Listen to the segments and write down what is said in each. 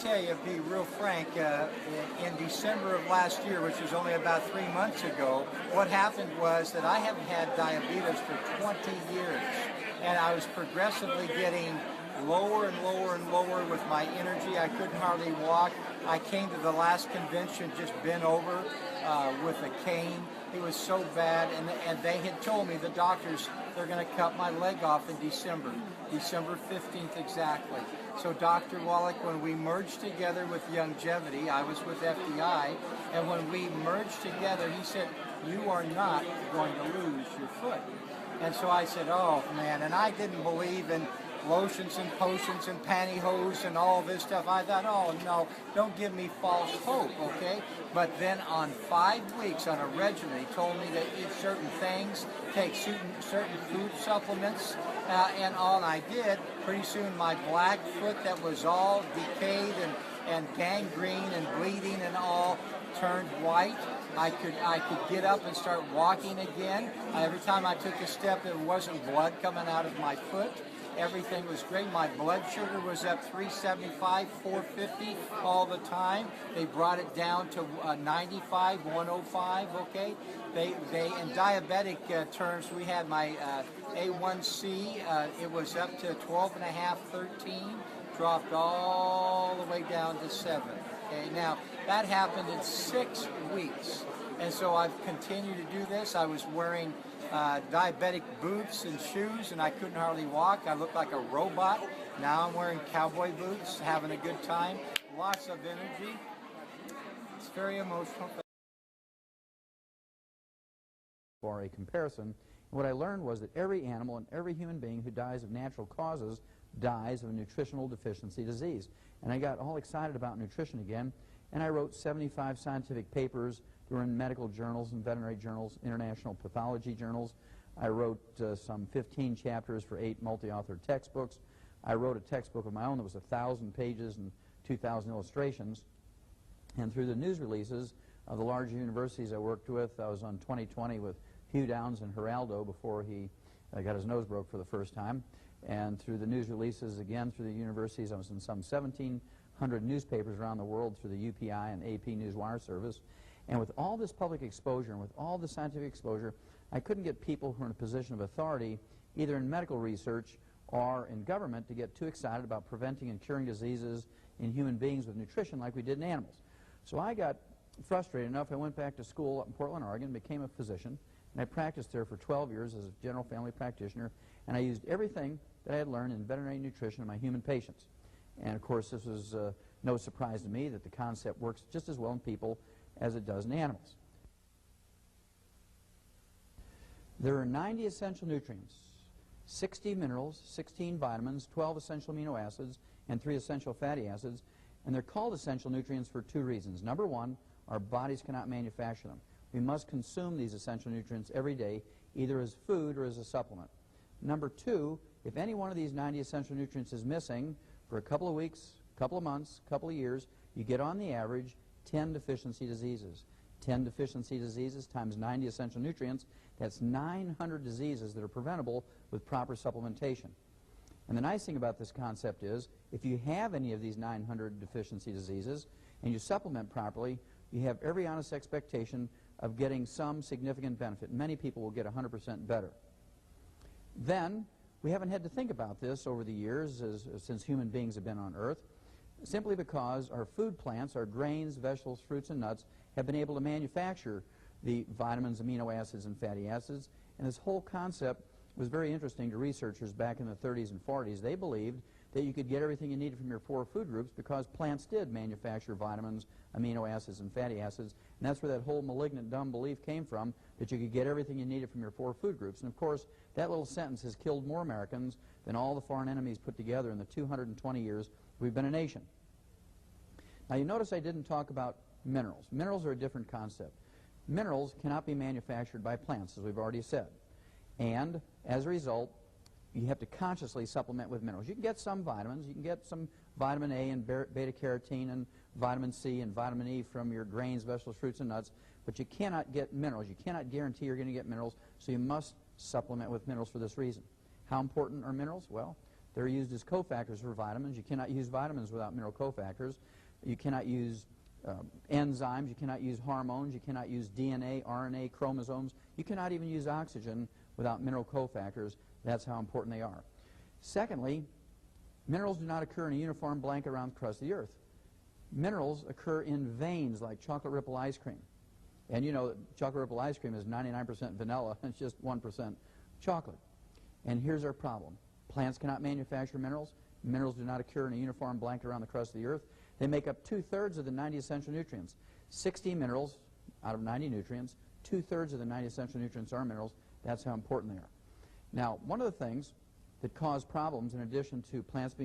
tell you, be real frank, in December of last year, which was only about 3 months ago, what happened was that I haven't had diabetes for 20 years, and I was progressively getting lower and lower and lower with my energy. I couldn't hardly walk. I came to the last convention just bent over with a cane. It was so bad, and they had told me, the doctors, they're going to cut my leg off in December 15th exactly. So Dr. Wallach, when we merged together with Youngevity, I was with FDI, and when we merged together, he said, you are not going to lose your foot. And so I said, oh man, and I didn't believe in lotions and potions and pantyhose and all this stuff. I thought, oh no, don't give me false hope, okay? But then on 5 weeks on a regimen, he told me to eat certain things, take certain food supplements, and all, and I did. Pretty soon my black foot that was all decayed and gangrene and bleeding and all turned white. I could get up and start walking again. Every time I took a step, there wasn't blood coming out of my foot. Everything was great. My blood sugar was up 375, 450 all the time. They brought it down to 95, 105, okay? They in diabetic terms, we had my A1C, it was up to 12.5, 13, dropped all the way down to 7, okay? Now, that happened in 6 weeks. And so I've continued to do this. I was wearing diabetic boots and shoes, and I couldn't hardly walk. I looked like a robot. Now I'm wearing cowboy boots, having a good time, lots of energy. It's very emotional. For a comparison, and what I learned was that every animal and every human being who dies of natural causes dies of a nutritional deficiency disease. And I got all excited about nutrition again, and I wrote 75 scientific papers. They were in medical journals and veterinary journals, international pathology journals. I wrote some 15 chapters for 8 multi-authored textbooks. I wrote a textbook of my own that was 1,000 pages and 2,000 illustrations. And through the news releases of the large universities I worked with, I was on 20/20 with Hugh Downs and Geraldo before he got his nose broke for the first time. And through the news releases, again, through the universities, I was in some 1,700 newspapers around the world through the UPI and AP Newswire service. And with all this public exposure and with all the scientific exposure, I couldn't get people who are in a position of authority, either in medical research or in government, to get too excited about preventing and curing diseases in human beings with nutrition like we did in animals. So I got frustrated enough, I went back to school up in Portland, Oregon, became a physician, and I practiced there for 12 years as a general family practitioner, and I used everything that I had learned in veterinary nutrition in my human patients. And of course, this was no surprise to me that the concept works just as well in people as it does in animals. There are 90 essential nutrients, 60 minerals, 16 vitamins, 12 essential amino acids, and 3 essential fatty acids, and they're called essential nutrients for 2 reasons. Number one, our bodies cannot manufacture them. We must consume these essential nutrients every day, either as food or as a supplement. Number two, if any one of these 90 essential nutrients is missing for a couple of weeks, couple of months, couple of years, you get on the average 10 deficiency diseases. 10 deficiency diseases times 90 essential nutrients, that's 900 diseases that are preventable with proper supplementation. And the nice thing about this concept is, if you have any of these 900 deficiency diseases and you supplement properly, you have every honest expectation of getting some significant benefit. Many people will get 100% better. Then, we haven't had to think about this over the years since human beings have been on Earth, simply because our food plants, our grains, vegetables, fruits, and nuts, have been able to manufacture the vitamins, amino acids, and fatty acids. And this whole concept was very interesting to researchers back in the 30s and 40s. They believed that you could get everything you needed from your 4 food groups because plants did manufacture vitamins, amino acids, and fatty acids. And that's where that whole malignant, dumb belief came from, that you could get everything you needed from your 4 food groups. And of course, that little sentence has killed more Americans than all the foreign enemies put together in the 220 years we've been a nation. Now, you notice I didn't talk about minerals. Minerals are a different concept. Minerals cannot be manufactured by plants, as we've already said. And as a result, you have to consciously supplement with minerals. You can get some vitamins. You can get some vitamin A and beta-carotene and vitamin C and vitamin E from your grains, vegetables, fruits, and nuts, but you cannot get minerals. You cannot guarantee you're going to get minerals, so you must supplement with minerals for this reason. How important are minerals? Well, They're used as cofactors for vitamins. You cannot use vitamins without mineral cofactors. You cannot use enzymes. You cannot use hormones. You cannot use DNA, RNA, chromosomes. You cannot even use oxygen without mineral cofactors. That's how important they are. Secondly, minerals do not occur in a uniform blanket around the crust of the earth. Minerals occur in veins like chocolate ripple ice cream. And you know that chocolate ripple ice cream is 99% vanilla and it's just 1% chocolate. And here's our problem. Plants cannot manufacture minerals. Minerals do not occur in a uniform blanket around the crust of the earth. They make up 2/3 of the 90 essential nutrients. 60 minerals out of 90 nutrients, 2/3 of the 90 essential nutrients are minerals. That's how important they are. Now, one of the things that cause problems, in addition to plants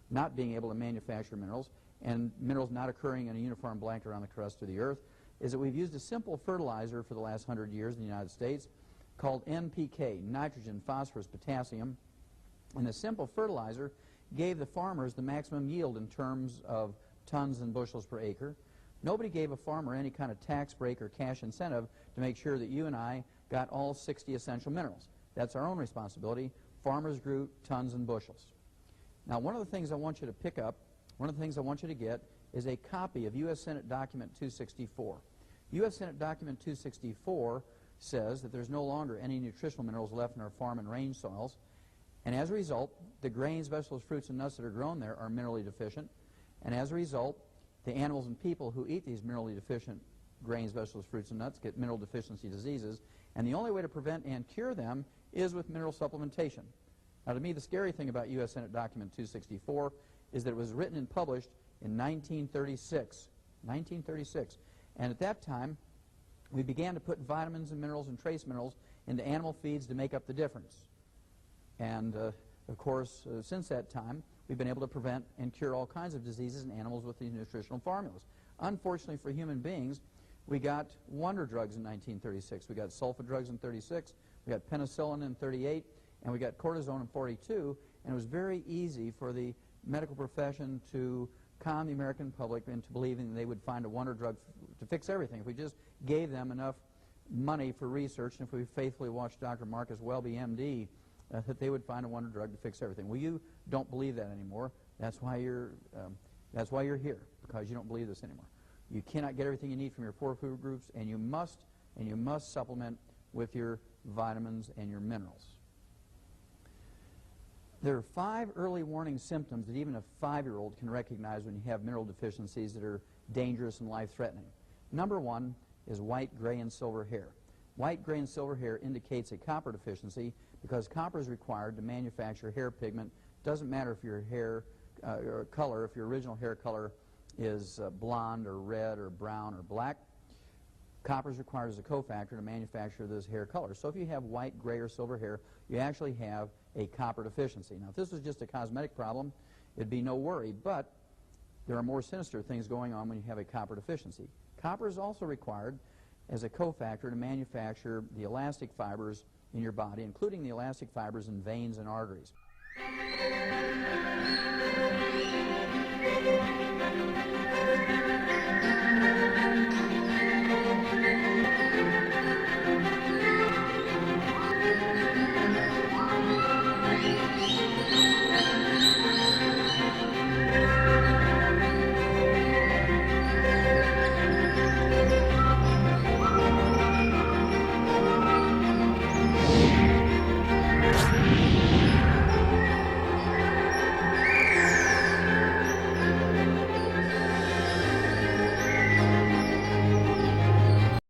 not being able to manufacture minerals and minerals not occurring in a uniform blanket around the crust of the earth, is that we've used a simple fertilizer for the last 100 years in the United States called NPK, nitrogen, phosphorus, potassium. And the simple fertilizer gave the farmers the maximum yield in terms of tons and bushels per acre. Nobody gave a farmer any kind of tax break or cash incentive to make sure that you and I got all 60 essential minerals. That's our own responsibility. Farmers grew tons and bushels. Now, one of the things I want you to pick up, one of the things I want you to get is a copy of U.S. Senate Document 264. U.S. Senate Document 264 says that there's no longer any nutritional minerals left in our farm and range soils, and as a result, the grains, vegetables, fruits, and nuts that are grown there are minerally deficient, and as a result, the animals and people who eat these minerally deficient grains, vegetables, fruits, and nuts get mineral deficiency diseases, and the only way to prevent and cure them is with mineral supplementation. Now, to me, the scary thing about U.S. Senate Document 264 is that it was written and published in 1936. 1936. And at that time, we began to put vitamins and minerals and trace minerals into animal feeds to make up the difference. And, of course, since that time, we've been able to prevent and cure all kinds of diseases in animals with these nutritional formulas. Unfortunately for human beings, we got wonder drugs in 1936. We got sulfa drugs in 36. We got penicillin in 38. And we got cortisone in 42. And it was very easy for the medical profession to con the American public into believing that they would find a wonder drug to fix everything. If we just gave them enough money for research, and if we faithfully watched Dr. Marcus Welby, MD, that they would find a wonder drug to fix everything. Well, you don't believe that anymore. That's why you're here, because you don't believe this anymore. You cannot get everything you need from your four food groups, and you must supplement with your vitamins and your minerals. There are 5 early warning symptoms that even a 5-year-old can recognize when you have mineral deficiencies that are dangerous and life-threatening. Number 1 is white, gray, and silver hair. White, gray, and silver hair indicates a copper deficiency because copper is required to manufacture hair pigment. Doesn't matter if your hair color, if your original hair color is blonde or red or brown or black. Copper is required as a cofactor to manufacture this hair color. So if you have white, gray, or silver hair, you actually have a copper deficiency. Now, if this was just a cosmetic problem, it'd be no worry, but there are more sinister things going on when you have a copper deficiency. Copper is also required as a cofactor to manufacture the elastic fibers in your body, including the elastic fibers in veins and arteries.